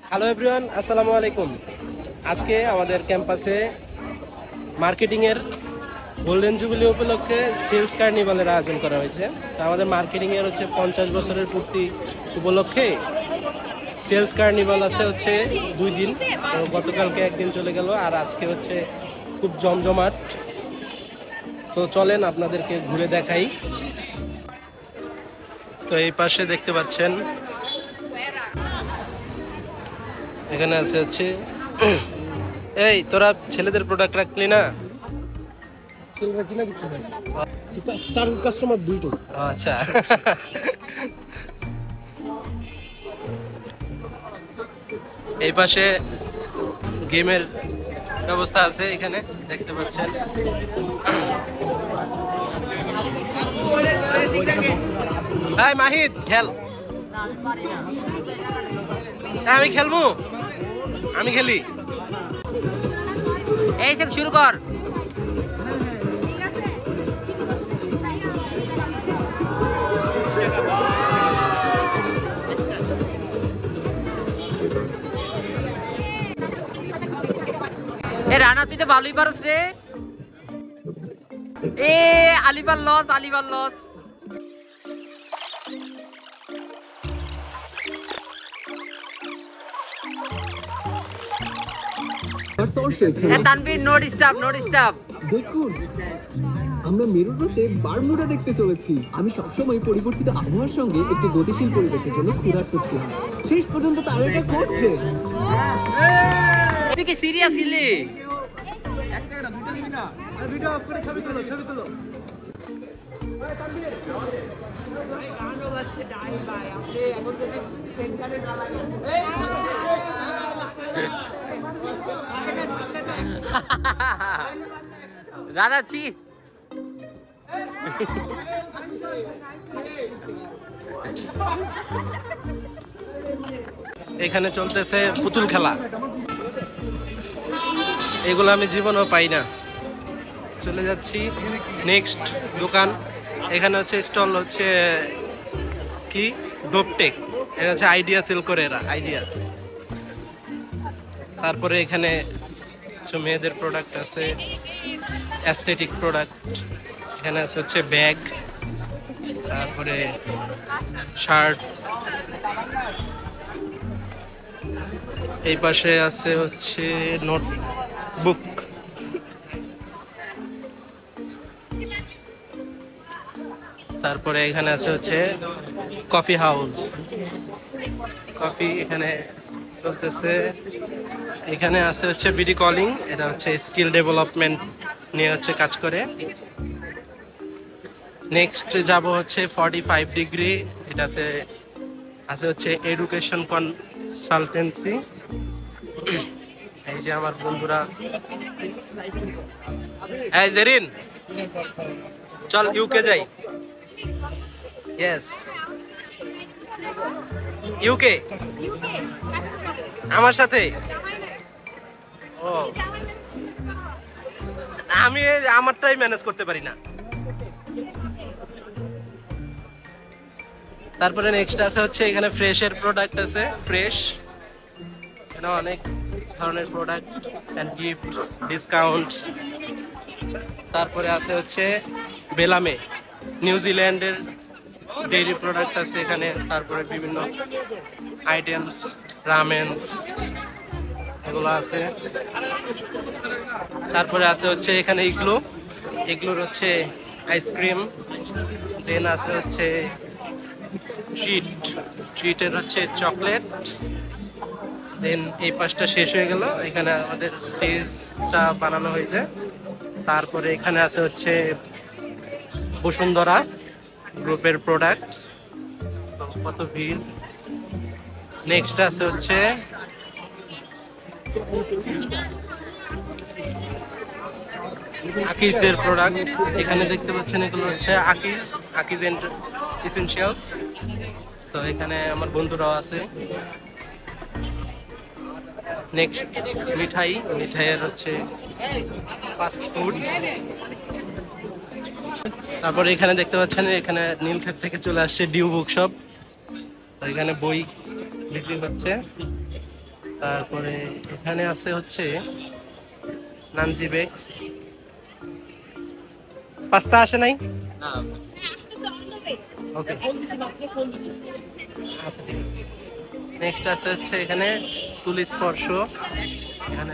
Hello everyone, আসসালামু আলাইকুম। আজকে আমাদের ক্যাম্পাসে মার্কেটিংয়ের গোল্ডেন জুবিলি উপলক্ষে সেলস কার্নিভালের আয়োজন করা হয়েছে। তো আমাদের মার্কেটিংয়ের 50 বছরের পূর্তি উপলক্ষে সেলস কার্নিভাল আছে 2 দিন। তো গতকালকে একদিন চলে গেল, আর আজকে খুব জমজমাট। তো চলেন আপনাদেরকে ঘুরে দেখাই। তো এই পাশে দেখতে পাচ্ছেন, এখানে আছে এই তোরা ছেলেদের প্রোডাক্ট রাখলি না? ছেলেরা কিনা দিচ্ছে ভাই, কাস্টমার দুইটো। আচ্ছা, এই পাশে গেমের ব্যবস্থা আছে, এখানে দেখতে পাচ্ছেন। এই মাহিদ খেল। আমি খেলবো, আমি খেলি। এই সব শুরু কর। এ রানা, তুই তো ভালোই পারস রে। এ আলিবার লস, আলিবার লস। Tanvir, no disturb, no disturb. দেখুন, আমরা মেরুরতে বারমুডা দেখতে চলেছি। আমি সবসময় পরিবর্তিত আবহাওয়ার সঙ্গে একটি গতিশীল পরিবেশের জন্য ক্ষুধার্ত ছিলাম। শেষ পর্যন্ত তারা এটা করছে। তুই কি সিরিয়াস ছিলি? রানাচ্ছি। এখানে চলতেছে পুতুল খেলা, এগুলো আমি জীবনেও পাই না। চলে যাচ্ছি নেক্সট দোকান। এখানে স্টল কি ডোপটেক, এটা আইডিয়া সেল করে এরা, আইডিয়া। তারপরে এখানে মেয়েদের প্রোডাক্ট আছে, অ্যাস্থেটিক প্রোডাক্ট। এখানে আছে ব্যাগ, তারপরে শার্ট। এই পাশে আছে নোটবুক। তারপরে এখানে আছে কফি হাউস, কফি এখানে চলতেছে। এখানে আছে বিডি কলিং, এটা স্কিল ডেভেলপমেন্ট নিয়ে কাজ করে। নেক্সট যাব 45 ডিগ্রি, এটাতে আছে এডুকেশন কনসালটেন্সি। এই যে আমার বন্ধুরা। এই জেরিন, চল ইউকে যাই। ইয়েস, ইউকে আমার সাথে। ও, আমি আমারটাই ম্যানেজ করতে পারি না। তারপরে নেক্সট আছে এখানে ফ্রেশের প্রোডাক্ট আছে, ফ্রেশ। এখানে অনেক ধরনের প্রোডাক্ট এন্ড গিফট ডিসকাউন্টস। তারপরে আছে বেলামে, নিউজিল্যান্ডের ডেইরি প্রোডাক্ট আছে এখানে। তারপরে বিভিন্ন আইটেমস, রামেন্স, এগুলো আছে। তারপরে আছে এখানে এগুলোর আইসক্রিম। দেন আছে ট্রিটের চকলেটস। দেন এই পাশটা শেষ হয়ে গেল, এখানে আমাদের স্টেজটা বানানো হয়েছে। তারপরে এখানে আছে বসুন্ধরা গ্রুপের প্রোডাক্টস। কত ভিড়। নেক্সট আছে আকিসের প্রোডাক্ট। এখানে দেখতে পাচ্ছেন এগুলো আকিস এসেনশিয়ালস। তো এখানে আমার বন্ধুরাও আছে। নেক্সট মিঠাইয়ের ফাস্ট ফুড। তারপরে এখানে দেখতে পাচ্ছেন, এখানে নীলক্ষেত থেকে চলে আসছে ডিউ বুক শপ। এখানে বই বিক্রি হচ্ছে। তারপরে এখানে আছে হচ্ছে নানজি বেক্স। পাস্তা আসে নাই? ওকে, নেক্সট আছে হচ্ছে এখানে তুলি স্পর্শ। এখানে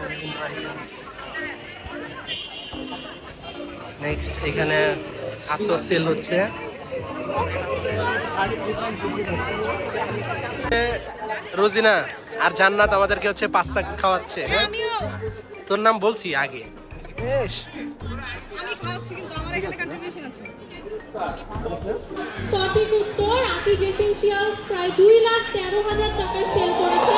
নেক্সট এখানে আতর সেল হচ্ছে। রোজিনা আর জান্নাত আমাদেরকে হচ্ছে পাস্তা খাওয়াচ্ছে। হ্যাঁ, তোর নাম বলছি আগে। বেশ, আমি খাওয়াচ্ছি কিন্তু আমার এখানে কন্ট্রিবিউশন আছে। সঠিক উত্তর, আকিজ এসেনশিয়ালস প্রায় 2,13,000 টাকার সেল করেছে।